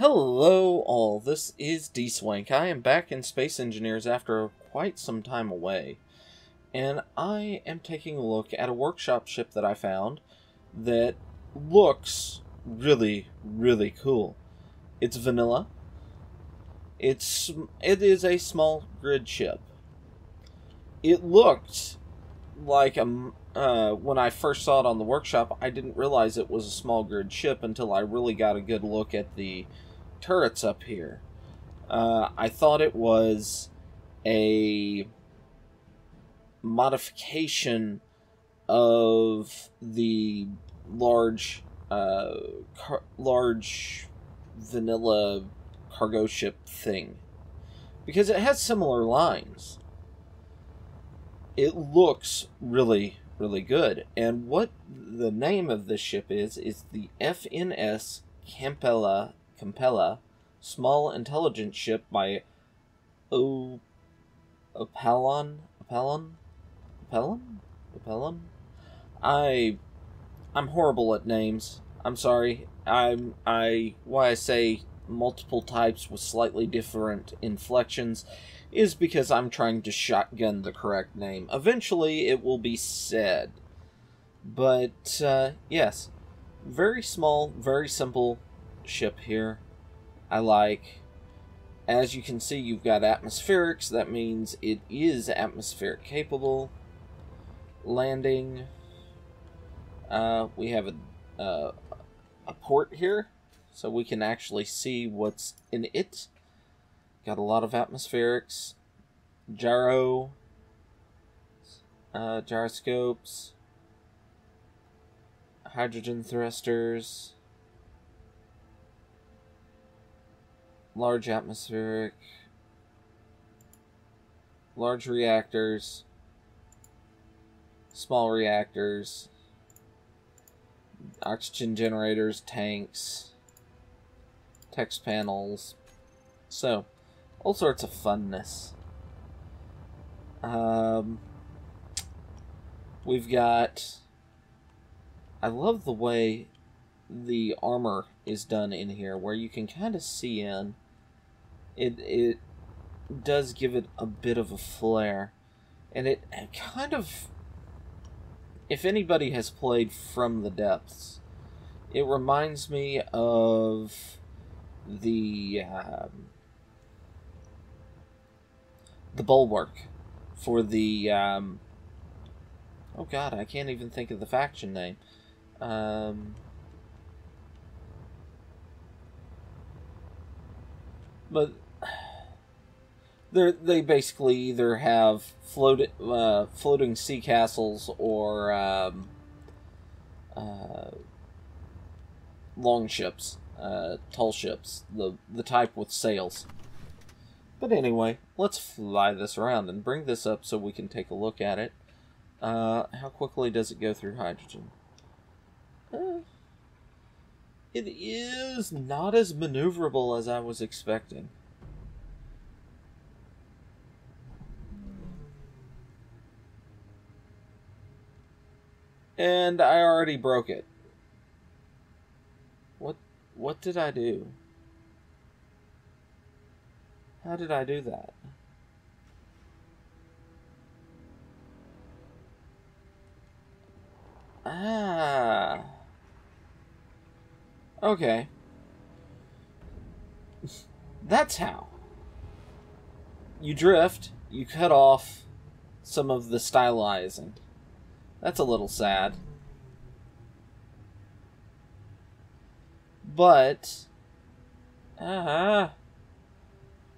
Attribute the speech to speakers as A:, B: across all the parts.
A: Hello all, this is Dswank. I am back in Space Engineers after quite some time away, and I am taking a look at a workshop ship that I found that looks really, really cool. It's vanilla. It is a small grid ship. It looked like when I first saw it on the workshop, I didn't realize it was a small grid ship until I really got a good look at the turrets up here. I thought it was a modification of the large vanilla cargo ship thing, because it has similar lines. It looks really, really good. And what the name of this ship is the FNS Kampela, Small Intelligence Ship by Appallon. I'm horrible at names. I'm sorry. Why I say multiple types with slightly different inflections is because I'm trying to shotgun the correct name. Eventually it will be said. But, yes. Very small, very simple ship here. I like. As you can see, you've got atmospherics. That means it is atmospheric capable. Landing. We have a port here, so we can actually see what's in it. Got a lot of atmospherics. Gyroscopes. Hydrogen thrusters. Large atmospheric. Large reactors. Small reactors. Oxygen generators, tanks. Text panels. So, all sorts of funness. We've got... I love the way the armor is done in here, where you can kind of see in. It does give it a bit of a flare. And it kind of... If anybody has played From the Depths, it reminds me of the bulwark for the oh god, I can't even think of the faction name. But they basically either have floating sea castles or long ships, tall ships, the type with sails. But anyway, let's fly this around and bring this up so we can take a look at it. How quickly does it go through hydrogen? It is not as maneuverable as I was expecting. And I already broke it. What did I do? How did I do that? Ah. Okay. That's how. You drift, you cut off some of the stylizing. That's a little sad. But, I'm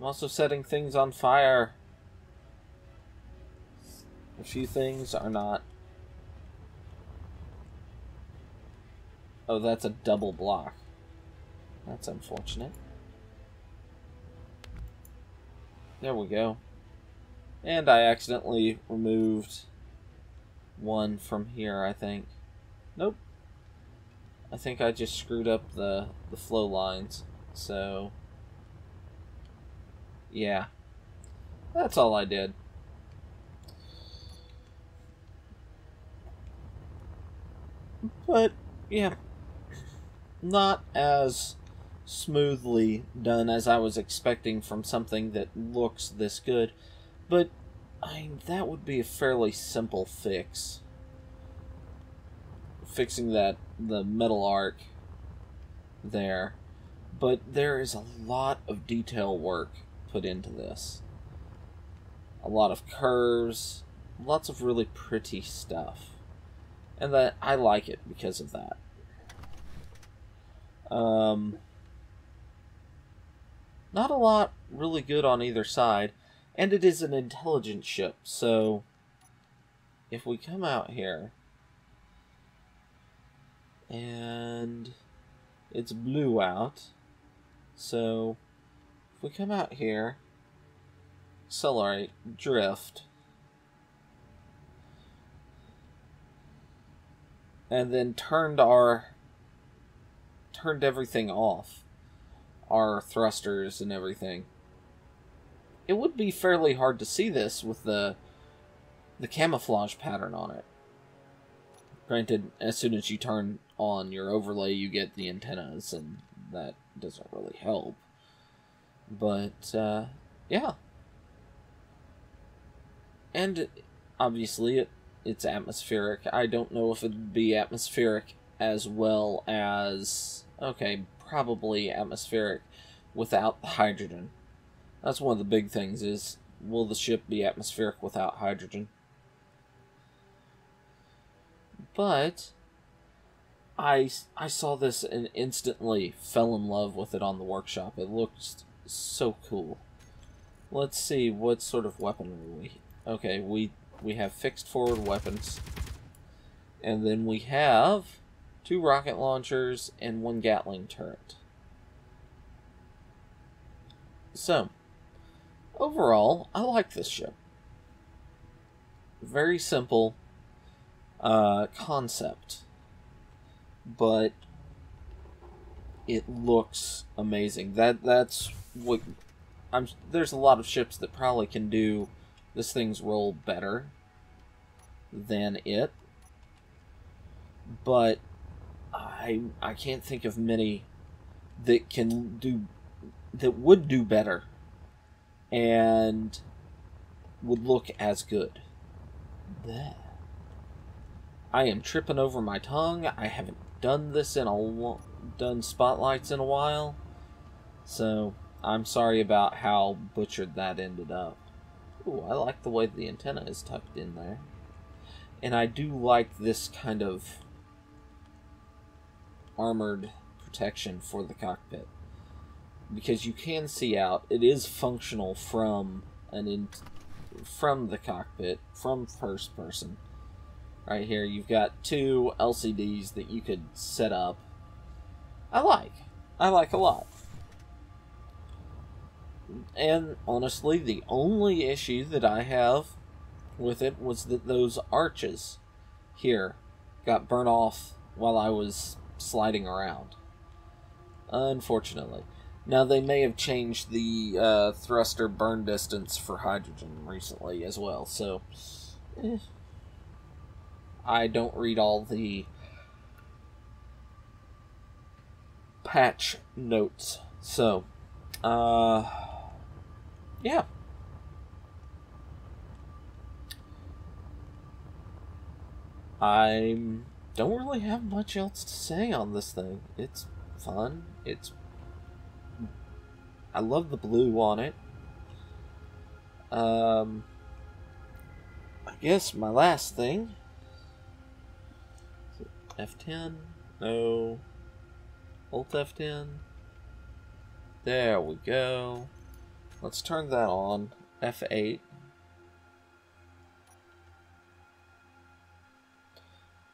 A: also setting things on fire. A few things are not. Oh, that's a double block. That's unfortunate. There we go. And I accidentally removed one from here, I think. Nope. I think I just screwed up the flow lines. So, yeah. That's all I did. But, yeah. Not as smoothly done as I was expecting from something that looks this good. But that would be a fairly simple fix. Fixing the metal arc there. But there is a lot of detail work put into this. A lot of curves, lots of really pretty stuff. And that I like it because of that. Not a lot really good on either side, and it is an intelligent ship, so if we come out here, and it's blue out, so if we come out here, accelerate, drift, and then turned everything off, our thrusters and everything, it would be fairly hard to see this with the camouflage pattern on it. Granted, as soon as you turn on your overlay, you get the antennas, and that doesn't really help. But, yeah. And, obviously, it's atmospheric. I don't know if it'd be atmospheric as well as... Okay, probably atmospheric without the hydrogen. That's one of the big things is, will the ship be atmospheric without hydrogen? But I saw this and instantly fell in love with it on the workshop. It looks so cool. Let's see, what sort of weapon are we? Okay, we have fixed forward weapons. And then we have 2 rocket launchers and 1 Gatling turret. So, overall, I like this ship. Very simple concept, but it looks amazing. That's what there's a lot of ships that probably can do this thing's role better than it, but I can't think of many that would do better and would look as good. There. I am tripping over my tongue. I haven't done this done spotlights in a while, so I'm sorry about how butchered that ended up. Ooh, I like the way the antenna is tucked in there, and I do like this kind of armored protection for the cockpit because you can see out. It is functional from the cockpit, from first person. Right here, you've got 2 LCDs that you could set up. I like a lot. And honestly, the only issue that I have with it was that those arches here got burnt off while I was sliding around. Unfortunately. Now, they may have changed the thruster burn distance for hydrogen recently as well, so... I don't read all the patch notes. So, yeah. I don't really have much else to say on this thing. It's fun. I love the blue on it. I guess my last thing... F10? No. Alt F10. There we go. Let's turn that on. F8.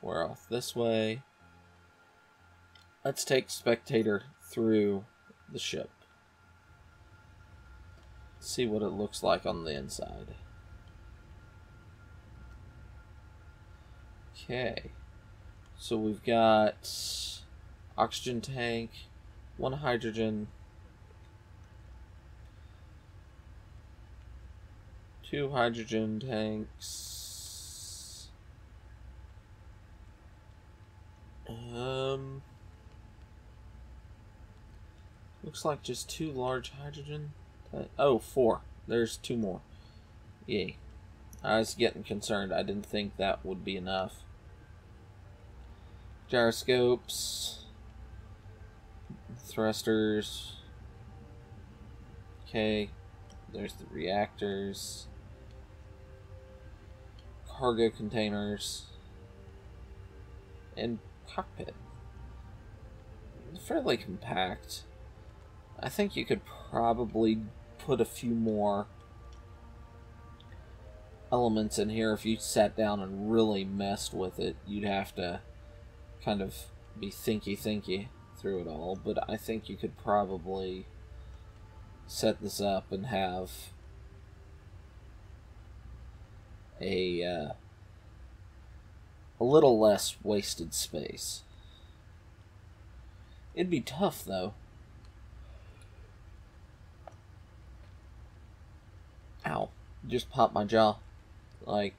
A: We're off this way. Let's take spectator through the ship. See what it looks like on the inside. Okay. So we've got oxygen tank, 1 hydrogen, 2 hydrogen tanks, Looks like just 2 large hydrogen. Oh, 4. There's 2 more. Yay. I was getting concerned. I didn't think that would be enough. Gyroscopes. Thrusters. Okay. There's the reactors. Cargo containers. And cockpit. Fairly compact. I think you could probably put a few more elements in here. If you sat down and really messed with it, you'd have to kind of be thinky through it all. But I think you could probably set this up and have a little less wasted space. It'd be tough, though. Ow. Just popped my jaw. Like,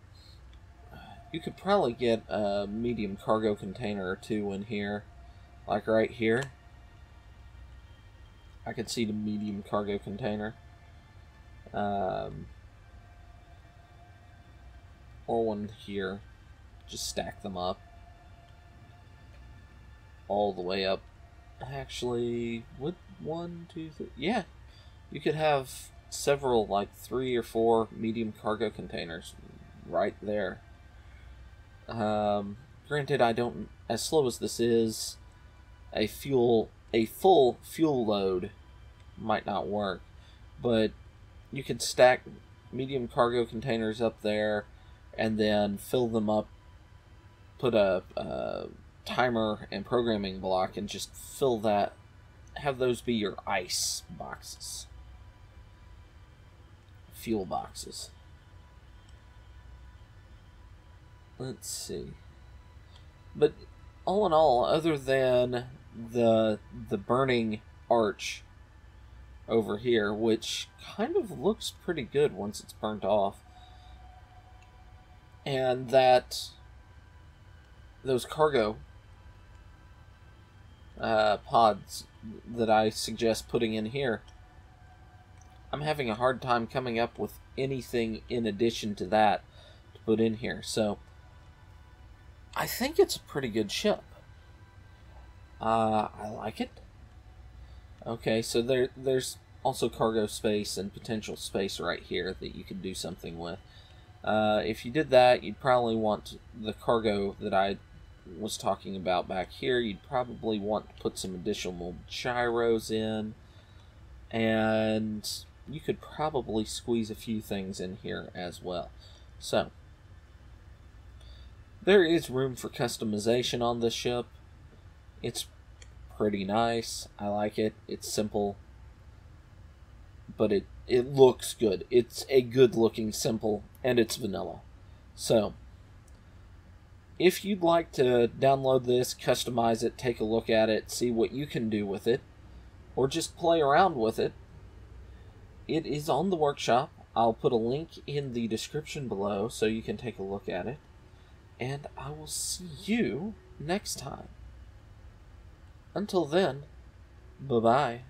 A: you could probably get a medium cargo container or 2 in here. Like right here. I could see the medium cargo container. Or one here. Just stack them up. All the way up. Actually, would 1, 2, 3... Yeah. You could have several, like 3 or 4 medium cargo containers right there. Granted, I don't... As slow as this is, a full fuel load might not work. But you could stack medium cargo containers up there and then fill them up, put a timer and programming block, and just fill that, have those be your ice boxes. Fuel boxes. Let's see. But all in all, other than the burning arch over here, which kind of looks pretty good once it's burnt off, and that those cargo pods that I suggest putting in here, I'm having a hard time coming up with anything in addition to that to put in here. So I think it's a pretty good ship. I like it. Okay, so there's also cargo space and potential space right here that you could do something with. If you did that, you'd probably want the cargo that I was talking about back here. You'd probably want to put some additional gyros in, and you could probably squeeze a few things in here as well. So there is room for customization on this ship. It's pretty nice. I like it. It's simple, but it looks good. It's a good looking simple, and it's vanilla. So if you'd like to download this, customize it, take a look at it, see what you can do with it, or just play around with it, it is on the workshop. I'll put a link in the description below so you can take a look at it. And I will see you next time. Until then, bye-bye.